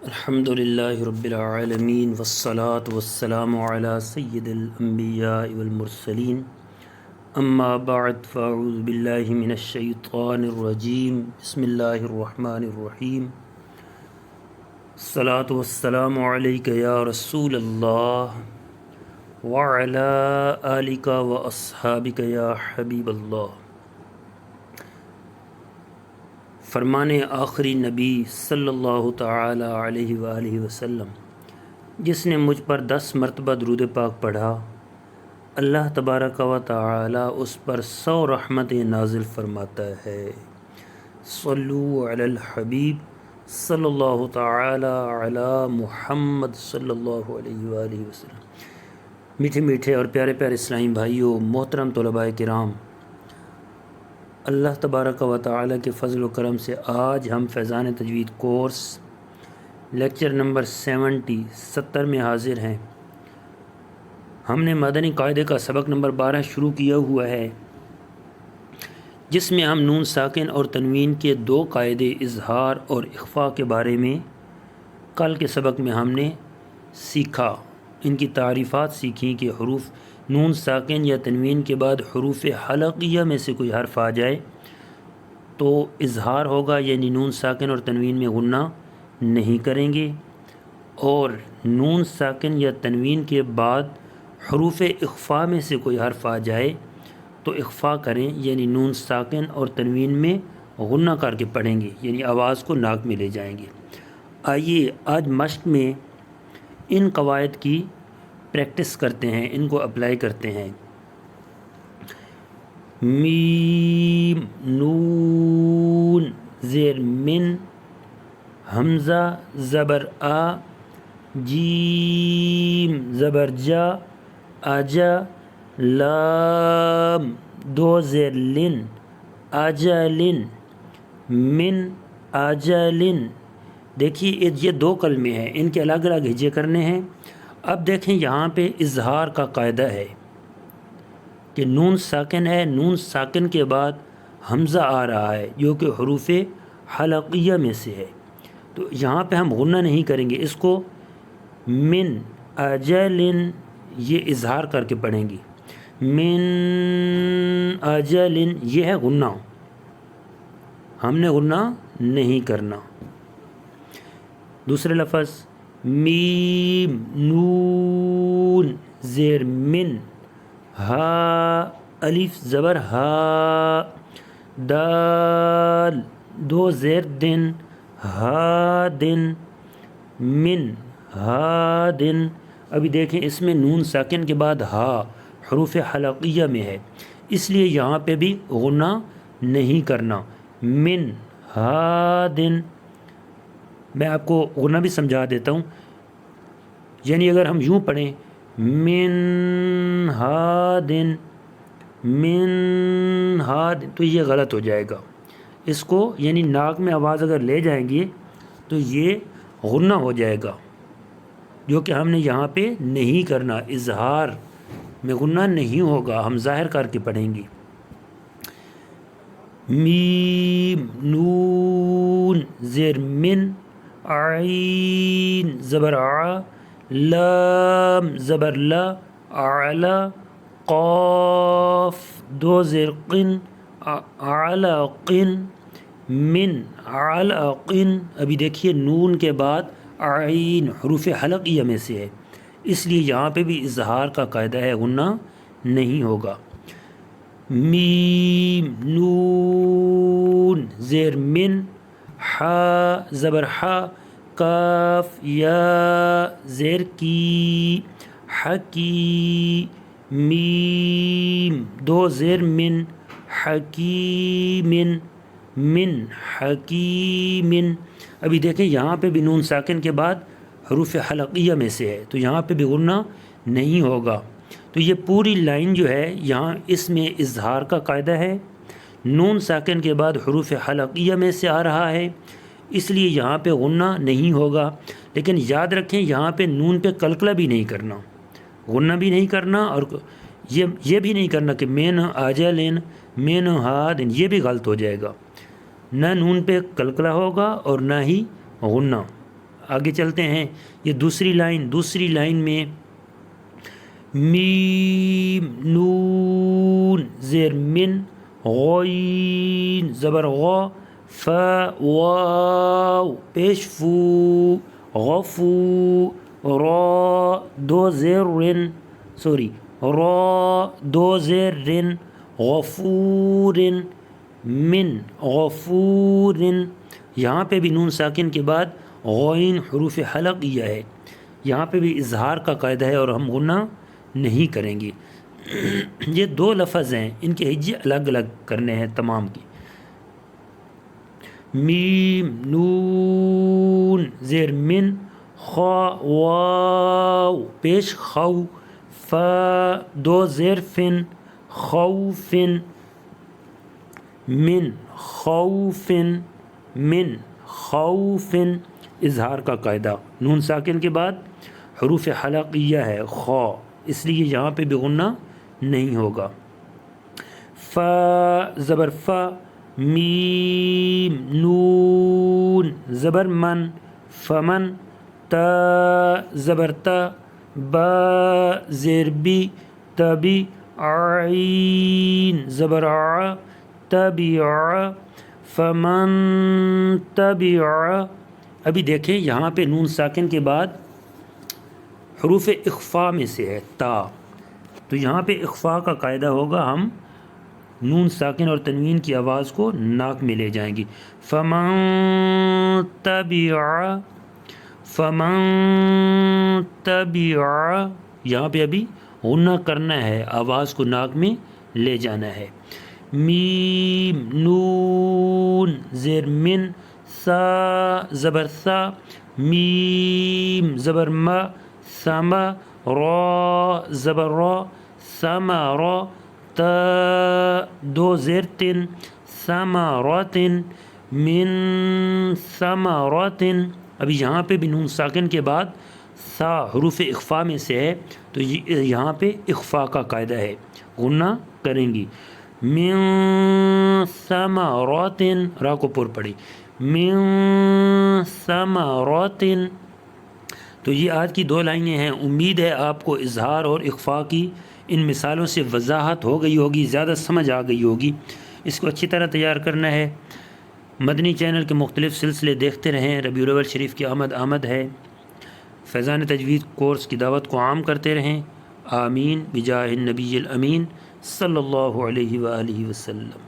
الحمدللہ رب العالمین والصلاة والسلام علی سید الانبیاء والمرسلین اما بعد فاعوذ باللہ من الشیطان الرجیم بسم اللہ الرحمن الرحیم الصلاة والسلام علیک یا رسول اللہ وعلی آلک واصحابک یا حبیب اللہ۔ فرمان آخری نبی صلی اللہ تعالی علیہ وآلہ وسلم، جس نے مجھ پر 10 مرتبہ درود پاک پڑھا، اللہ تبارک و تعالی اس پر 100 رحمتیں نازل فرماتا ہے۔ صلو علی الحبیب صلی اللہ تعالی علی محمد صلی اللہ علیہ وآلہ وسلم۔ میٹھے میٹھے اور پیارے پیارے اسلامی بھائیوں، محترم طلباء کرام، اللہ تبارک و تعالی کے فضل و کرم سے آج ہم فیضان تجوید کورس لیکچر نمبر 70 میں حاضر ہیں۔ ہم نے مدنی قاعدے کا سبق نمبر 12 شروع کیا ہوا ہے، جس میں ہم نون ساکن اور تنوین کے 2 قاعدے اظہار اور اخفاء کے بارے میں کل کے سبق میں ہم نے سیکھا، ان کی تعریفات سیکھیں کہ حروف نون ساکن یا تنوین کے بعد حروف حلقیہ میں سے کوئی حرف آ جائے تو اظہار ہوگا، یعنی نون ساکن اور تنوین میں غنہ نہیں کریں گے، اور نون ساکن یا تنوین کے بعد حروف اخفاء میں سے کوئی حرف آ جائے تو اخفاء کریں، یعنی نون ساکن اور تنوین میں غنہ کر کے پڑھیں گے، یعنی آواز کو ناک میں لے جائیں گے۔ آئیے آج مشق میں ان قواعد کی پریکٹس کرتے ہیں، ان کو اپلائی کرتے ہیں۔ میم نون زیر من، حمزہ زبر آ، جیم زبر جا، آجا، لام 2 زیر لن، آجا لن، من آجا لن۔ دیکھیے یہ 2 کلمے ہیں، ان کے الگ الگ ہجے کرنے ہیں۔ اب دیکھیں یہاں پہ اظہار کا قاعدہ ہے کہ نون ساکن ہے، نون ساکن کے بعد حمزہ آ رہا ہے جو کہ حروف حلقیہ میں سے ہے، تو یہاں پہ ہم غنہ نہیں کریں گے، اس کو من اجلن یہ اظہار کر کے پڑھیں گے۔ من اجلن یہ ہے غنہ، ہم نے غنہ نہیں کرنا۔ دوسرے لفظ میم نون زیر من، ہا الف زبر ہا، دال 2 زیر دن، ہا دن، من ہا دن۔ ابھی دیکھیں اس میں نون ساکن کے بعد ہا حروف حلقیہ میں ہے، اس لیے یہاں پہ بھی غنہ نہیں کرنا۔ من ہا دن، میں آپ کو غنہ بھی سمجھا دیتا ہوں، یعنی اگر ہم یوں پڑھیں من ہادن، من ہادن، تو یہ غلط ہو جائے گا۔ اس کو یعنی ناک میں آواز اگر لے جائیں گے تو یہ غنہ ہو جائے گا، جو کہ ہم نے یہاں پہ نہیں کرنا، اظہار میں غنہ نہیں ہوگا، ہم ظاہر کر کے پڑھیں گے۔ میم نون زیر من، عین زبر ع، لام زبر لا، اعلی، قاف 2 زیر قن، اعلی قن، من اعلی قن۔ ابھی دیکھیے نون کے بعد عین حروف حلقیہ میں سے ہے، اس لیے یہاں پہ بھی اظہار کا قاعدہ ہے، غنہ نہیں ہوگا۔ میم نون زیر من، حا زبر حا، کاف یا زیر کی، حکی، میم 2 زیر من، حکیمن، من حکیمن۔ ابھی دیکھیں یہاں پہ بھی نون ساکن کے بعد حروف حلقیہ میں سے ہے، تو یہاں پہ بھی غنہ نہیں ہوگا۔ تو یہ پوری لائن جو ہے یہاں اس میں اظہار کا قاعدہ ہے، نون ساکن کے بعد حروف حلقیہ میں سے آ رہا ہے، اس لیے یہاں پہ غنہ نہیں ہوگا۔ لیکن یاد رکھیں یہاں پہ نون پہ قلقلہ بھی نہیں کرنا، غنہ بھی نہیں کرنا، اور یہ بھی نہیں کرنا کہ مین آجلن، مین ہادن، یہ بھی غلط ہو جائے گا۔ نہ نون پہ قلقلہ ہوگا اور نہ ہی غنہ۔ آگے چلتے ہیں، یہ دوسری لائن میں میم نون زیر من غین زبر غا فا واو پیش فو غفو را دو زیر رن را دو زیر رن غفور من غفور، یہاں پہ بھی نون ساکن کے بعد غین حروف حلقیہ ہے، یہاں پہ بھی اظہار کا قاعدہ ہے اور ہم غنہ نہیں کریں گے۔ یہ دو لفظ ہیں، ان کے ہجے الگ الگ کرنے ہیں تمام کی۔ میم نون زیر من خا واو پیش خو فا دو زیر فن خوفن من خوفن من خوفن، اظہار کا قاعدہ، نون ساکن کے بعد حروف حلقیہ ہے خا، اس لیے یہاں پہ بھی غنہ نہیں ہوگا۔ فا زبر فا میم نون زبر من فمن تا زبر تا با زیر بی تبی عین زبر ع تبع فمن تبع، ابھی دیکھیں یہاں پہ نون ساکن کے بعد حروف اخفا میں سے ہے تا، تو یہاں پہ اخفا کا قاعدہ ہوگا، ہم نون ساکن اور تنوین کی آواز کو ناک میں لے جائیں گی۔ فمن تبع فمن تبع، یہاں پہ ابھی غنہ کرنا ہے، آواز کو ناک میں لے جانا ہے۔ میم نون زیر من سا زبر سا میم زبر ما سما را زبر را سمرا تا دو زیر تن ثمراتن من ثمراتن، ابھی یہاں پہ بھی نون ساکن کے بعد سا حروف اخفا میں سے ہے، تو یہاں پہ اخفا کا قاعدہ ہے، غنہ کریں گی۔ من ثمرات، را کو پر پڑی، من ثمرات۔ تو یہ آج کی دو لائنیں ہیں، امید ہے آپ کو اظہار اور اخفا کی ان مثالوں سے وضاحت ہو گئی ہوگی، زیادہ سمجھ آ گئی ہوگی۔ اس کو اچھی طرح تیار کرنا ہے۔ مدنی چینل کے مختلف سلسلے دیکھتے رہیں، ربیع الاول شریف کی آمد ہے، فیضان تجوید کورس کی دعوت کو عام کرتے رہیں۔ آمین بجاہ النبی الامین صلی اللہ علیہ وآلہ وسلم۔